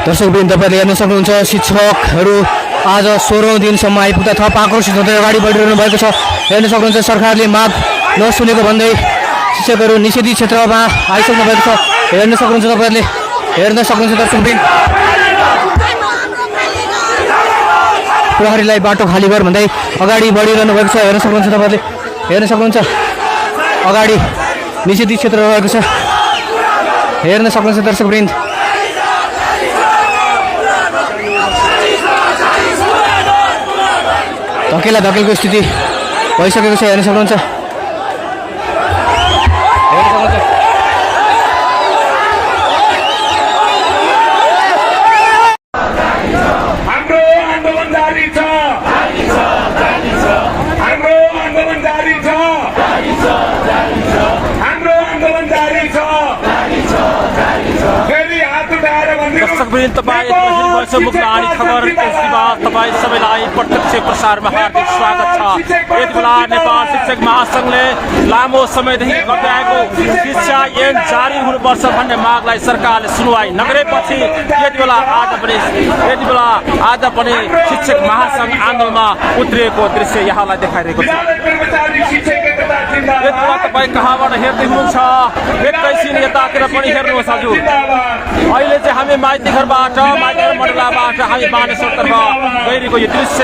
दर्शकवृन्द तपाईँले हेर्न सक्नुहुन्छ शिक्षकहरू आज 16औं दिनसम्म आइपुग्दा थप आक्रोशित हुँदै अगाडि बढिरहनु भएको छ। हेर्न सक्नुहुन्छ सरकारले माग नसुनेको भन्दै शिक्षकहरू निषेधित क्षेत्रमा आइसक्नु भएको छ। हेर्न सक्नुहुन्छ तपाईँहरूले दर्शकवृन्द प्रहरीलाई बाटो खाली गर भन्दै अगाडि बढिरहनु भएको छ। हेर्न सक्नुहुन्छ तपाईँहरूले अगाडि निषेधित क्षेत्र रहेको छ। हेर्न सक्नुहुन्छ दर्शकवृन्द धकेलको स्थिति भइसकेको छ। हेर्न सक्नुहुन्छ मुक्तानी खबर तपाईँ सबैलाई प्रत्यक्ष प्रसारमा हार्दिक स्वागत छ। यति बेला नेपाल शिक्षक महासंघले लामो समयदेखि गर्दै आएको शिक्षा ऐन जारी हुनुपर्छ भन्ने मागलाई सरकारले सुनवाई नगरेपछि यति बेला आज पनि शिक्षक महासंघ आन्दोलनमा उत्रिएको दृश्य यहाँलाई देखाइरहेको छ। यति बेला तपाईँ कहाँबाट हेर्दै हुनुहुन्छ एकैछिन यतातिर पनि हेर्नुहोस् हजुर। अहिले चाहिँ हामी माइतीघरबाट मण्डलाबाट हामी बानेश्वरतर्फ गइरहेको यो दृश्य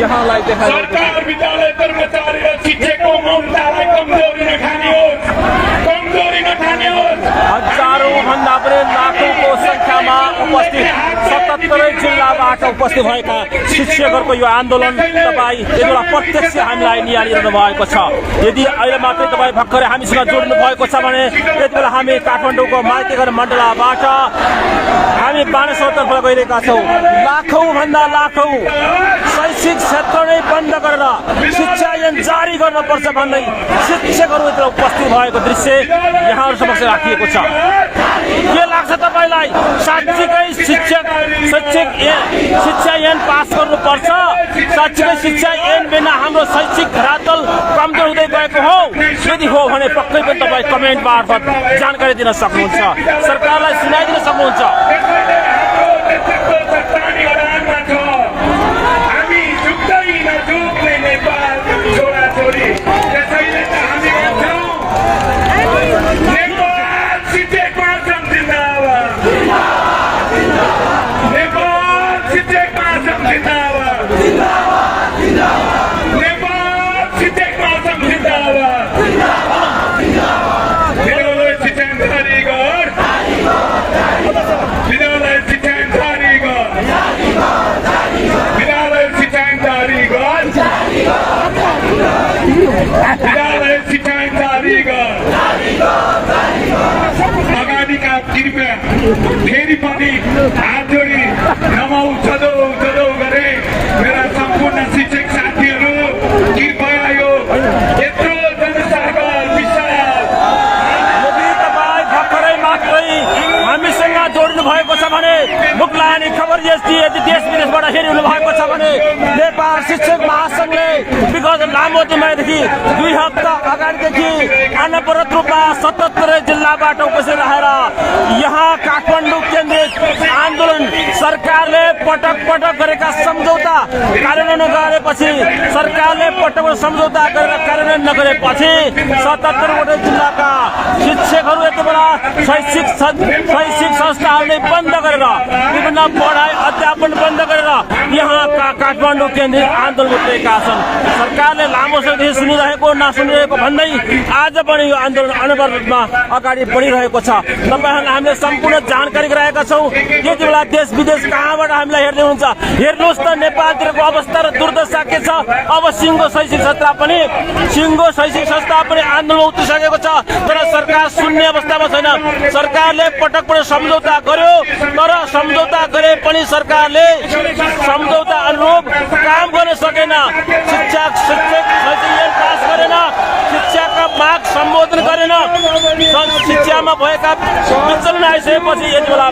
यहाँलाई देखाइरहेको हजारौं भन्दा पनि लाखौंको संख्यामा उपस्थित 77 जिल्लाबाट उपस्थित भएका शिक्षकहरूको यो आन्दोलन तपाईँ यति बेला प्रत्यक्ष हामीलाई निहालिरहनु भएको छ। यदि अहिले मात्रै तपाईँ भर्खरै हामीसँग जोड्नु भएको छ भने यति बेला हामी काठमाडौँको माइतीघर मण्डलाबाट हामी बानेश्वरतर्फ गइरहेका छौँ। लाखौं भन्दा लाखौं शैक्षिक क्षेत्र नै बन्द गरेर शिक्षा ऐन जारी गर्नुपर्छ भन्दै शिक्षकहरू यति उपस्थित भएको दृश्य यहाँहरू समक्ष राखिएको छ। के लाग्छ तपाईँलाई? साँच्चीकै शिक्षा ऐन पास गर्नुपर्छ? साँच्चीकै शिक्षा ऐन बिना हाम्रो शैक्षिक धरातल कमजोर हुँदै गएको हो? यदि हो भने पक्कै पनि तपाईँ कमेन्ट मार्फत जानकारी दिन सक्नुहुन्छ, सरकारलाई सुनाइदिन सक्नुहुन्छ। अगाडिका कृपया फेरि पनि हात जोडी नमाउ जदौ गरे मेरा सम्पूर्ण शिक्षक साथीहरू। कृपया यो यत्रो जनसागर विशाल तपाईँ भर्खरै मात्रै हामीसँग जोड्नु भएको छ भने मुक्लानी खबर यदि देश विदेशबाट हेरिनु भएको छ भने नेपाल शिक्षक महासंघले विगत लामो समयदेखि 2 हप्ता अगाडिदेखि अनवरत रूपमा 77 जिल्लाबाट उपस्थित रहेर यहाँ काठमाडौँ केन्द्रित आन्दोलन सरकारले पटक गरेका सम्झौता कार्यान्वयन गरेपछि सम्झौता गरेर कार्यान्वयन नगरेपछि 77वटा जिल्लाका शिक्षकहरू यति बेला शैक्षिक संस्थाहरूले बन्द गरेर विभिन्न पढाइ अध्यापन बन्द गरेर यहाँ काठमाडौँ केन्द्रित आन्दोलन उत्रेका छन्। सरकारले लामो समयदेखि सुनिरहेको नसुनिरहेको भन्दै आज पनि यो आन्दोलन अनवरत रूपमा अगाडि बढिरहेको छ। तपाईँहरूलाई हामीले सम्पूर्ण जानकारी गराएका छौँ। यति बेला देश विदेश कहाँबाट हामीलाई हेर्दै हुनुहुन्छ हेर्नुहोस् त नेपालतिरको अवस्था र दुर्दशा के छ। अब सिङ्गो शैक्षिक संस्था पनि आन्दोलनमा उत्रिसकेको छ, तर सरकार सुन्ने अवस्थामा छैन। सरकारले पटक सम्झौता गर्यो, तर सम्झौता गरे पनि सरकारले सम्झौता अनुरूप काम गर्न सकेन। शिक्षक पास गरेन, शिक्षाका माग सम्बोधन गरेन। शिक्षामा भएका विचलन आइसकेपछि यति बेला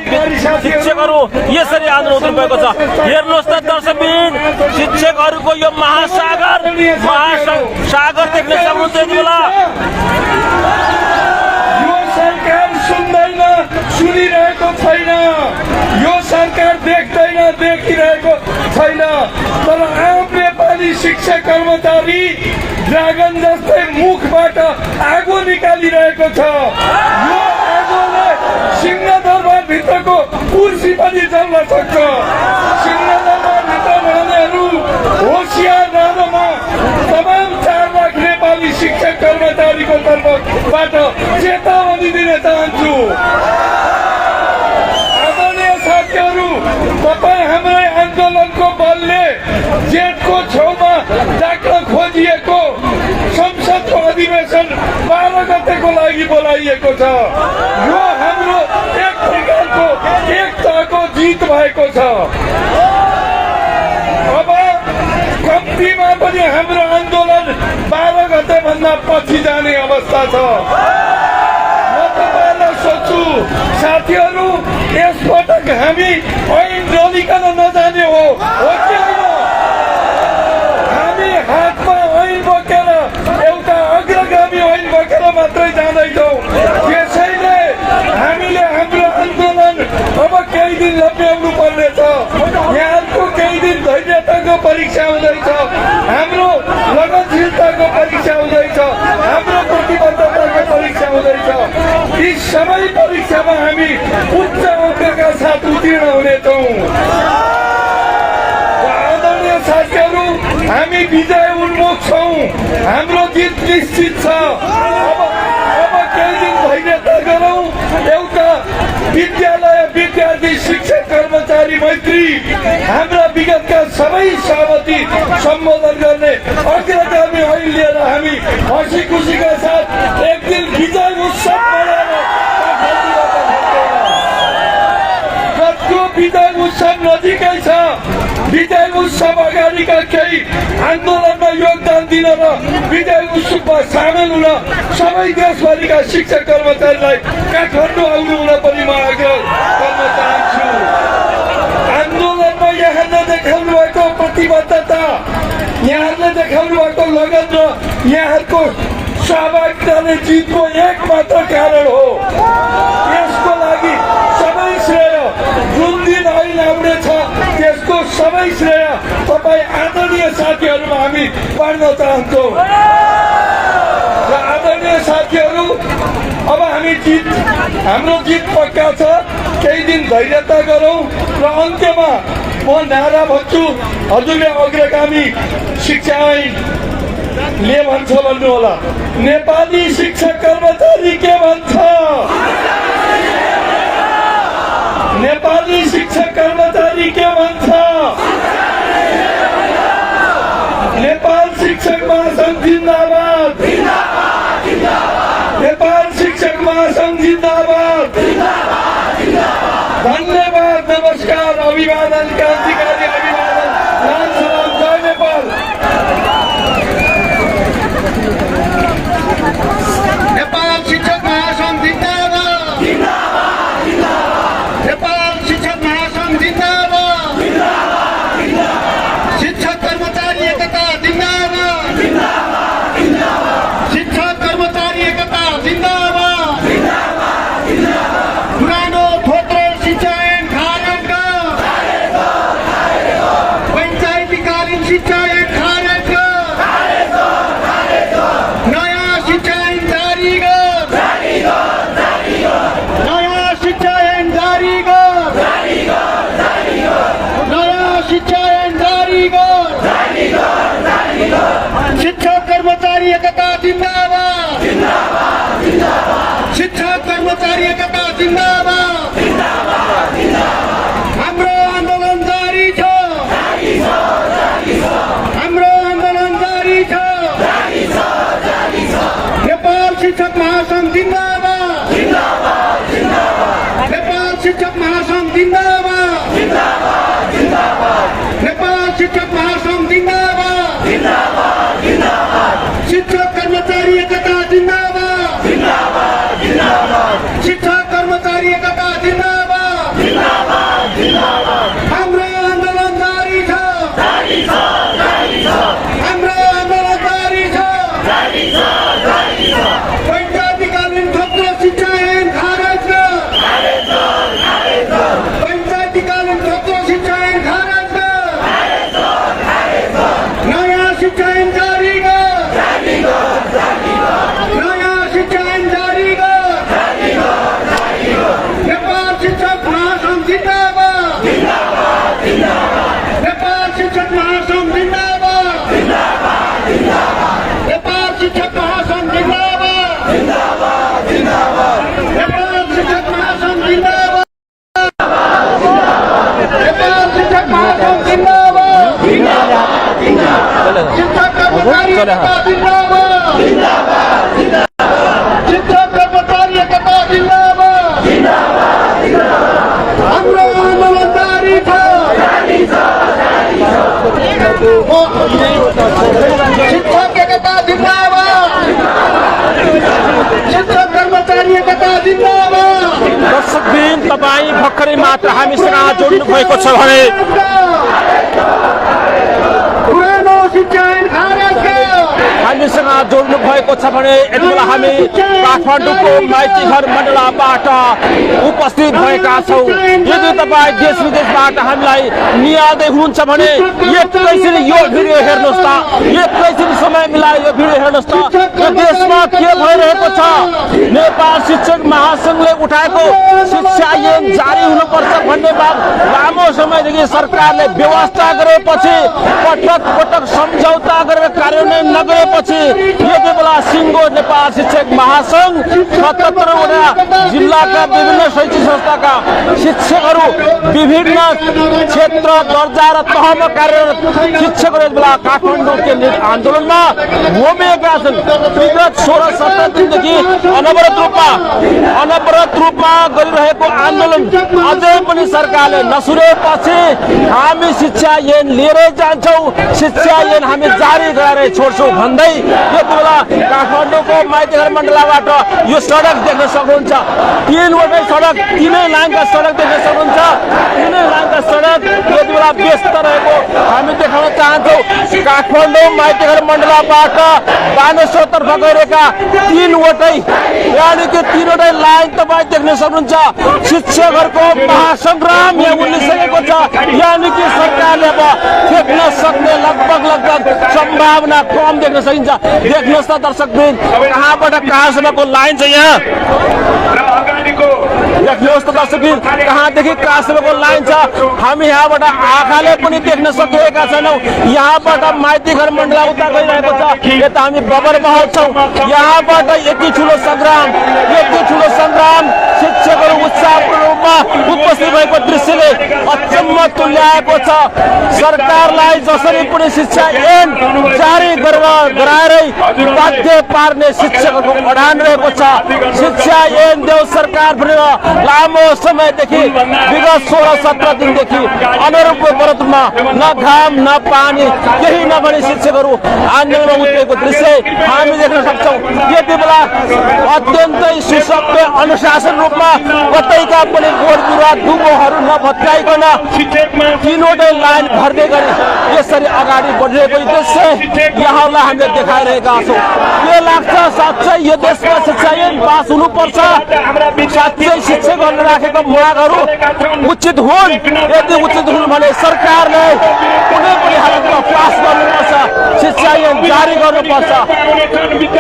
शिक्षकहरू यसरी आन्दोलन उत्रिरहेको छ। हेर्नुहोस् त दर्शकबिन, शिक्षकहरूको यो महासागर देख्न सक्नुहुन्छ यति बेला। यो सरकार सुन्दैन, सुनिरहेको छैन। यो सरकार सरकार देख्दैन, देखिरहेको छैन। तर आम नेपाली शिक्षा कर्मचारी ड्रागन जस्तै मुखबाट आगो निकालिरहेको छ। यो आगोले सिंहदरबार भित्रको कुर्सी पनि जल्न सक्छ। सिंहदरबार भित्र रहनेहरू होसियार रहनमा तमाम 4 लाख नेपाली शिक्षक कर्मचारीको तर्फबाट चेतावनी दिन चाहन्छु। आदरणीय साथीहरू, तपाईँ हाम्रै आन्दोलनको बलले जेठको छेउमा डाक्न खोजिएको संसदको अधिवेशन 12 गतेको लागि बोलाइएको छ। यो हाम्रो एक प्रकारको एकताको जित भएको छ। अब कम्तीमा पनि हाम्रो आन्दोलन 12 गते भन्दा पछि जाने अवस्था छ। म तपाईँलाई सोध्छु साथीहरू, यसपटक हामी ऐन डोलिकन नजाने हो कि होइन? हामी हातमा ऐन बोकेर एउटा अग्रगामी ऐन बोकेर मात्रै जाँदैछौँ। त्यसैले हामीले हाम्रो आन्दोलन अब केही दिन लम्ब्याउनु पर्नेछ। यहाँको केही दिन धैर्यताको परीक्षा हुँदैछ, हाम्रो लगनशीलताको परीक्षा हुँदैछ, हाम्रो प्रतिबद्धताको परीक्षा हुँदैछ। यी सबै परीक्षामा हामी उच्च अङ्कका साथ उत्तीर्ण हुनेछौँ। आदरणीय साथीहरू, हामी विजय उन्मुख छौँ। हाम्रो जित निश्चित छ। अब केही दिन धैर्यता गरौँ। एउटा विद्यालय विद्यार्थी शिक्षक कर्मचारी मैत्री हाम्रा विगतका सबै सहमति सम्बोधन गर्ने अग्रगामी ऐन लिएर हामी हँसी खुसीका साथ एक दिन विजय उत्सव मनाएर जसको विजय उत्सव नजिकै छ, विजय उत्सव अगाडिका केही आन्दोलनमा योगदान दिन र विजय उत्सवमा सामेल हुन सबै देशभरिका शिक्षक कर्मचारीलाई काठमाडौँ आउनु हुन पनि म आग्रह गर्न चाहन्छु। आन्दोलनमा यहाँले देखाउनु भएको प्रतिबद्धता, यहाँले देखाउनु भएको लगन र यहाँको सहभागिताले जितको एक मात्र कारण हो। यसको लागि सबै श्रेय, जुन दिन ऐन आउनेछ त्यसको सबै श्रेय तपाईँ आदरणीय साथीहरूमा हामी बाँड्न चाहन्छौँ। र आदरणीय साथीहरू, अब हाम्रो जित पक्का छ। केही दिन धैर्यता गरौँ र अन्त्यमा म नारा भन्छु, हजुरले अग्रगामी शिक्षा ऐन ले भन्छ भन्नु होला। नेपाली शिक्षक कर्मचारी के भन्छ? नेपाली शिक्षक कर्मचारी के भन्छ? नेपाल शिक्षक महासंघ जिन्दाबाद। नेपाल शिक्षक महासंघ जिन्दाबाद। धन्यवाद, नमस्कार, अभिवादन, क्रान्तिकारी अभिवादन, लाल सलाम, जय नेपाल। नेपाल शिक्षक महासंघ जिन्दाबाद। नेपाल शिक्षक महासंघ जिन्दाबाद। शिक्षक कर्मचारी एकता जिन्दाबाद। शिक्षक कर्मचारी एकता जिन्दाबाद। पुरानो थोत्रो शिक्षा ऐन खारेज कर। पञ्चायतीकालीन शिक्षा ऐन खारेज कर। नयाँ शिक्षा ऐन जारी कर। नयाँ शिक्षा ऐन जारी कर। नयाँ शिक्षा ऐन जारी कर। शिक्षक कर्मचारी एकता जिन्दाबाद। शिक्षक कर्मचारी एकता जिन्दाबाद। हाम्रो आन्दोलन जारी छ। हाम्रो आन्दोलन जारी छ। नेपाल शिक्षक महासंघ जिन्दाबाद। नेपाल शिक्षक महासंघ जिन्दाबाद। नेपाल शिक्षक महासंघ जिन्दाबाद। शिक्षक कर्मचारी एकता जिन्दाबाद। शिक्षक कर्मचारी एकता जिन्दाबाद। हाम्रो आन्दोलन जारी छ। हाम्रो आन्दोलन जारी छ। पञ्चायतीकालीन थोत्रो शिक्षा ऐन खारेज कर। पञ्चायतीकालीन थोत्रो चले शिक्षक कर्मचारी एकता जिंदाबाद हाम्रो आन्दोलन जारी छ शिक्षक एकता जिंदाबाद शिक्षक कर्मचारी एकता जिंदाबाद दर्शकबिन तपाईँ भर्खरै मात्र हामीसँग जोड्नु भएको छ भने पुरानो शिक्षा ऐन खारेज गर्यो हामीसँग जोड्नु भएको छ भने यति बेला हामी काठमाडौँको माइती घर मण्डलाबाट उपस्थित भएका छौँ। यदि तपाईँ देश विदेशबाट हामीलाई निहाल्दै हुनुहुन्छ भने एकैछिन यो भिडियो हेर्नुहोस् त, एकैछिन समय मिलाएर यो भिडियो हेर्नुहोस् त। यो देशमा के भइरहेको छ? नेपाल शिक्षक महासंघले उठाएको शिक्षा ऐन जारी हुनुपर्छ भन्ने बात लामो समयदेखि सरकारले व्यवस्था गरेपछि पटक पटक सम्झौता गरेर कार्यान्वयन नगरेपछि यति बेला सिङ्गो नेपाल शिक्षक महासंघ 77वटा जिल्लाका विभिन्न शैक्षिक संस्थाका शिक्षकहरू विभिन्न क्षेत्र दर्जा र तहमा कार्यरत शिक्षकहरू यति बेला काठमाडौँ केन्द्रित आन्दोलनमा होमिएका छन्। विगत 16-17 दिनदेखि अनवरत रूपमा गरिरहेको आन्दोलन अझै पनि सरकारले नसुनेपछि हामी शिक्षा ऐन लिएरै जान्छौँ, शिक्षा ऐन हामी जारी गराएर छोड्छौँ भन्दै यति बेला काठमाडौँको माइतीघर मण्डलाबाट यो सडक देख्न सक्नुहुन्छ। 3वटै सडक, 3 लाइनका सडक देख्न सक्नुहुन्छ। 3 लाइनका सडक यति बेला व्यस्त रहेको हामी देखाउन चाहन्छौँ। काठमाडौँ माइतीघर मण्डलाबाट बानेश्वरतर्फ गइरहेका 3वटै यानि कि 3वटै लाइन तपाईँ देख्न सक्नुहुन्छ। शिक्षकहरूको महासंग्राम यहाँ उल्लिसकेको छ। यानि कि सरकारले अब फेक्न सक्ने लगभग सम्भावना कम देख्न सकिन्छ। देख्नुहोस् त दर्शकबिन कहाँबाट कहाँसम्मको लाइन छ यहाँ। देख्नुहोस् त दर्शकबिन कहाँदेखि कहाँसम्मको लाइन छ। हामी यहाँबाट आँखाले पनि देख्न सकिरहेका छैनौँ। यहाँबाट माइती घर मण्डला उता गइरहेको छ, यता हामी बबर महल छौँ। यहाँबाट यति ठुलो सङ्ग्राम शिक्षकहरू उत्साहपूर्ण रूपमा उपस्थित भएको दृश्यले अचम्म तुल्याएको छ। सरकारलाई जसरी पनि शिक्षा ऐन जारी गराएरै बाध्य पार्ने शिक्षकहरूको अडान रहेको छ। शिक्षा ऐन देऊ सरकार भनेर लामो समयदेखि विगत 16-17 दिनदेखि अनरूपको बरतमा न घाम न पानी केही नभनी शिक्षकहरू आन्दोलनमा उत्रेको दृश्य हामी देख्न सक्छौँ। यति बेला अत्यन्तै सुसभ्य अनुशासन रूपमा कतैका पनि बोट बिरुवा दुबोहरू नभत्काइकन 3वटै लाइन भर्दै गरी यसरी अगाडि बढिरहेको दृश्य यहाँलाई हामीले देखाइरहेका छौँ। के लाग्छ साँच्चै यो देशमा शिक्षा ऐन पास हुनुपर्छ? साँच्चै शिक्षकहरूले राखेको मागहरू उचित हुन्? यदि उचित हुन् भने सरकारले कुनै पनि हालतमा पास गर्नुपर्छ, शिक्षा ऐन जारी गर्नुपर्छ।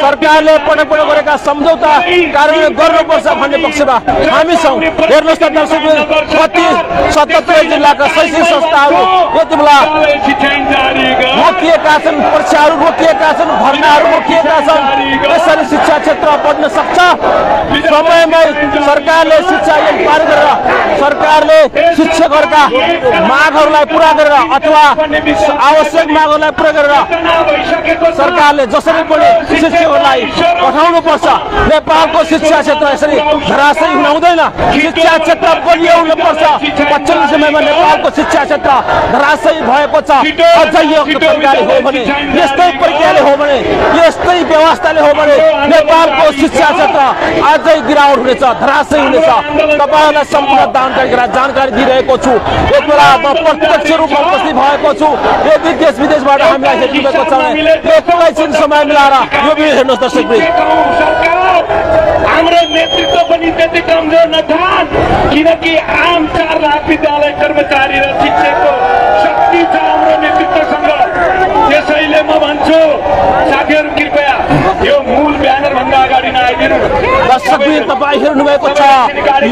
सरकारले पटक पटक गरेका सम्झौता कार्यान्वयन गर्नुपर्छ भन्ने पक्षमा हामी छौँ। हेर्नुहोस् त दर्शक, कति 77 जिल्लाका शैक्षिक संस्थाहरू यति बेला रोकिएका छन्, परीक्षाहरू रोकिएका छन्, भर्नाहरू रोकिएका छन्। यसरी शिक्षा क्षेत्र बढ्न सक्छ? समयमै सरकारले शिक्षा ऐन पारित गरेर सरकारले शिक्षकहरूका मागहरूलाई पुरा गरेर अथवा आवश्यक मागहरूलाई पुरा गरेर सरकारले जसरी पनि शिक्षकहरूलाई पठाउनुपर्छ। नेपालको शिक्षा क्षेत्र यसरी धराशयी हुन हुँदैन। शिक्षा क्षेत्र बलियो हुनुपर्छ। पछिल्लो समयमा नेपालको शिक्षा क्षेत्र धराशयी भएको छ। अझै यो प्रक्रियाले हो भने, यस्तै प्रक्रियाले हो भने, यस्तै व्यवस्थाले हो भने नेपालको शिक्षा क्षेत्र अझै गिरावट हुनेछ, धराशयी हुनेछ। तपाईँहरूलाई सम्पूर्ण जानकारी दिइरहेको छु। एक बेला म प्रत्यक्ष रूपमा उपस्थित भएको छु। यदि देश विदेशबाट हामीलाई हेरिरहेको छ भने एकैछिन समय मिलाएर यो भिडियो हेर्नुहोस् दर्शकवृन्द। हाम्रो नेतृत्व पनि त्यति कमजोर नछन्, किनकि आम 4 लाख विद्यालय कर्मचारी र शिक्षकको शक्ति छ हाम्रो नेतृत्वसँग। त्यसैले म भन्छु साथीहरू कृपया यो मूल ब्यानर भन्दा अगाडि नआइदिनु। दर्शकवृन्द तपाईँ हेर्नु भएको छ,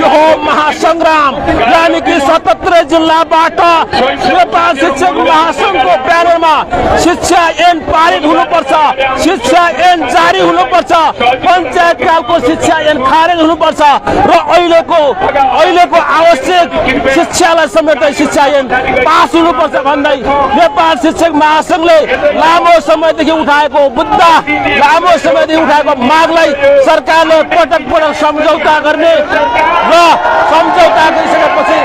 यो हो महासंग्राम। यानि कि 77 जिल्लाबाट नेपाल शिक्षक महासंघको ब्यानरमा शिक्षा ऐन पारित हुनुपर्छ, शिक्षा ऐन जारी हुनुपर्छ, पञ्चायतकालको शिक्षा ऐन खारेज हुनुपर्छ र अहिलेको आवश्यक शिक्षालाई समेट्दै शिक्षा ऐन पास हुनुपर्छ भन्दै नेपाल शिक्षक महासंघले लामो समयदेखि उठाएको मुद्दा, लामो समयदेखि उठाएको मागलाई सरकारले पटक पटक सम्झौता गर्ने र सम्झौता गरिसकेपछि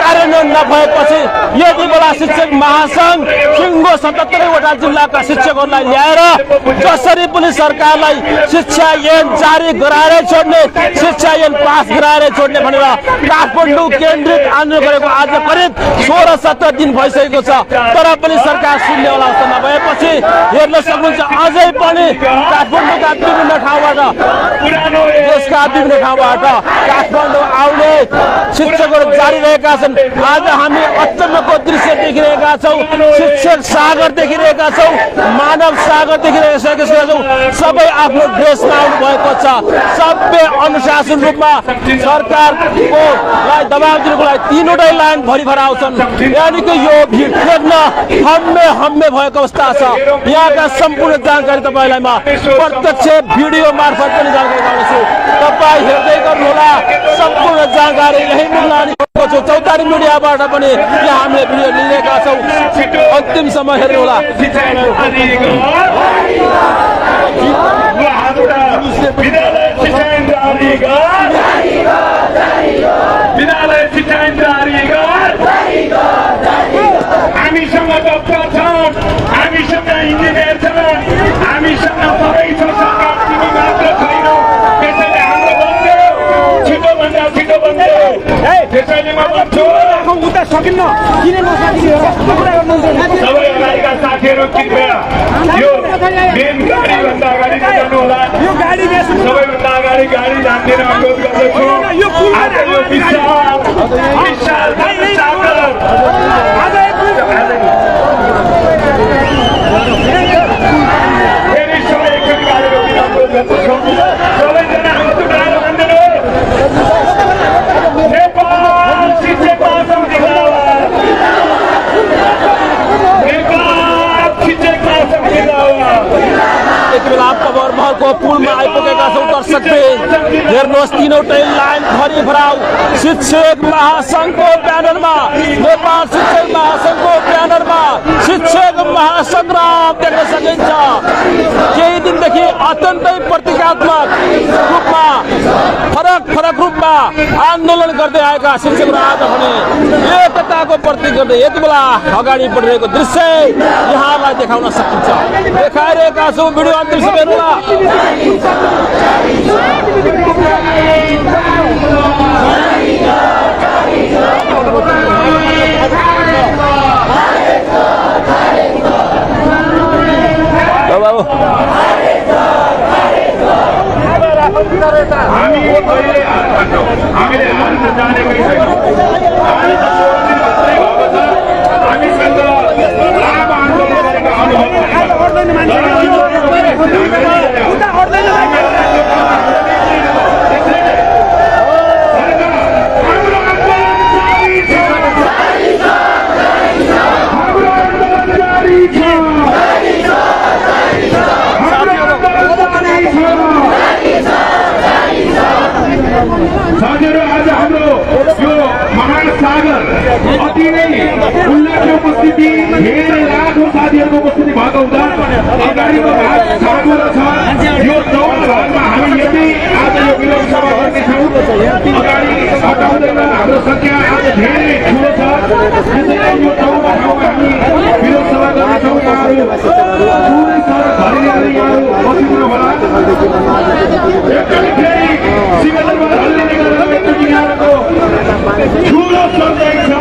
कार्यान्वयन नभएपछि यति बेला शिक्षक महासंघ सिङ्गो 77वटा जिल्लाका शिक्षकहरूलाई ल्याएर जसरी पनि सरकारलाई शिक्षा ऐन जारी गराएर छोड्ने, शिक्षा ऐन पास गराएर छोड्ने भनेर काठमाडौँ केन्द्रित आन्दोलन गरेको आज करिब 16-17 दिन भइसकेको छ। तर पनि सरकार सुन्नेवाला अवस्था नभएपछि हेर्न सक्नुहुन्छ अझै पनि काठमाडौँका विभिन्न ठाउँबाट, देशका विभिन्न ठाउँबाट काठमाडौँ आउने शिक्षकहरू जारी रहेका छन्। आज हामी अचम्मको दृश्य देखिरहेका छौँ, शिक्षक सागर देखिरहेका छौँ, मानव सागर देखिरहेका छौँ। सबै आफ्नो ड्रेसमा आउनु भएको छ, सबै अनुशासन रूपमा सरकारको दबाब दिनुको लागि तीनवटै लाइन भरिभर आउँछन्। यानि कि यो भिड देख्न हम्मे भएको अवस्था छ। यहाँका सम्पूर्ण जानकारी तपाईँलाई म प्रत्यक्ष भिडियो मार्फत पनि जानकारी गराउँछु, तपाईँ हेर्दै गर्नुहोला। सम्पूर्ण जानकारी यही मुलानी चौतारी मिडियाबाट पनि यहाँ हामीले भिडियो लिइरहेका छौँ, अन्तिमसम्म हेर्नुहोला। हामीसँग डक्टर छन्, हामीसँग इन्जिनियर छन्, हामीसँग सबै छ, सरकार तिमी मात्र छैनौ। त्यसैले हाम्रो बन्देऊ, छिटोभन्दा छिटो बन्देऊ। त्यसैले म भन्छु सबै अगाडिका साथीहरू कृपया यो मेन गाडीभन्दा अगाडि जानु होला। सबैभन्दा अगाडि गाडी जान्दिन अनुरोध गर्दछु। आज यो विशाल फेरि सबै एकचोटि गाडी रोकिन अनुरोध गर्दछु। सबैजना हात उठाएर भन्दिनुहोस्, नेपाल शिक्षक महासंघ जिन्दाबाद, नेपाल शिक्षक महासंघ जिन्दाबाद। यति बेला कबरमहलको पुलमा आइपुगेका छौँ दर्शकवृन्द। हेर्नुहोस् तीनवटै लाइन भरिभराउ शिक्षक महासंघको ब्यानरमा, नेपाल शिक्षक महासंघको ब्यानरमा शिक्षक महासंग्राम देख्न सकिन्छ। केही दिनदेखि अत्यन्तै प्रतीकात्मक रूपमा फरक रूपमा आन्दोलन गर्दै आएका शिक्षकहरू आज भने एकताको प्रतीक गर्दै यति बेला अगाडि बढिरहेको दृश्य यहाँलाई देखाउन सकिन्छ। देखाइरहेका छौँ भिडियो अन्तिमसम्म हेर्नुहोला। हामीले हाल्न जानेकै छैनौँ। हामी त सुरक्षित मात्रै भएको छ। हामीसँग लामो आन्दोलन गरेका अनुभव साथीहरू, आज हाम्रो यो महासागर अति नै उल्लासको उपस्थिति, धेरै लाखौँ साथीहरूको उपस्थिति भएको हुँदा अगाडिको भाग साँगुरो छ। यो चौर भागमा हामी यति आज यो विरोध सभा गर्नेछौँ। अगाडि हटाउँदैन, हाम्रो संख्या आज धेरै ठुलो छ। त्यसैले यो चौर ठाउँमा हामी विरोध सभा गर्नेछौँ। यहाँहरू पुरै सडक भरिएर यहाँहरू बसिदिनु होला। एकचोटि फेरि सिंहदरबार हल्लिने गरेर एकचोटि यहाँको ठुलो सन्देश छ।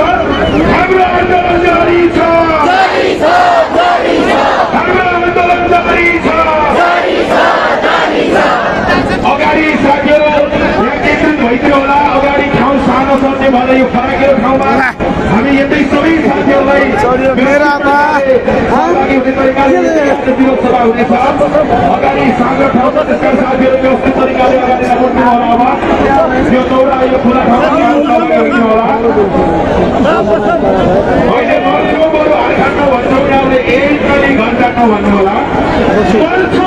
हाम्रो आन्दोलन जारी छ, हाम्रो आन्दोलन जारी छ। अगाडि साथीहरू यहाँ केन्द्रित भइदियो होला। अगाडि ठाउँ सानो छ, त्यो भएर यो फराकिलो ठाउँमा हामी यतै सबै साथीहरूलाई सहभागी हुने तरिकाले विरोध सभा हुनेछ। अगाडि सानो ठाउँ छ, त्यसका साथीहरू व्यवस्थित तरिकाले अगाडि राख्नु होला। अब यो चौडा यो खुला ठाउँमा सहभागी हुने होला। भन्नु होला।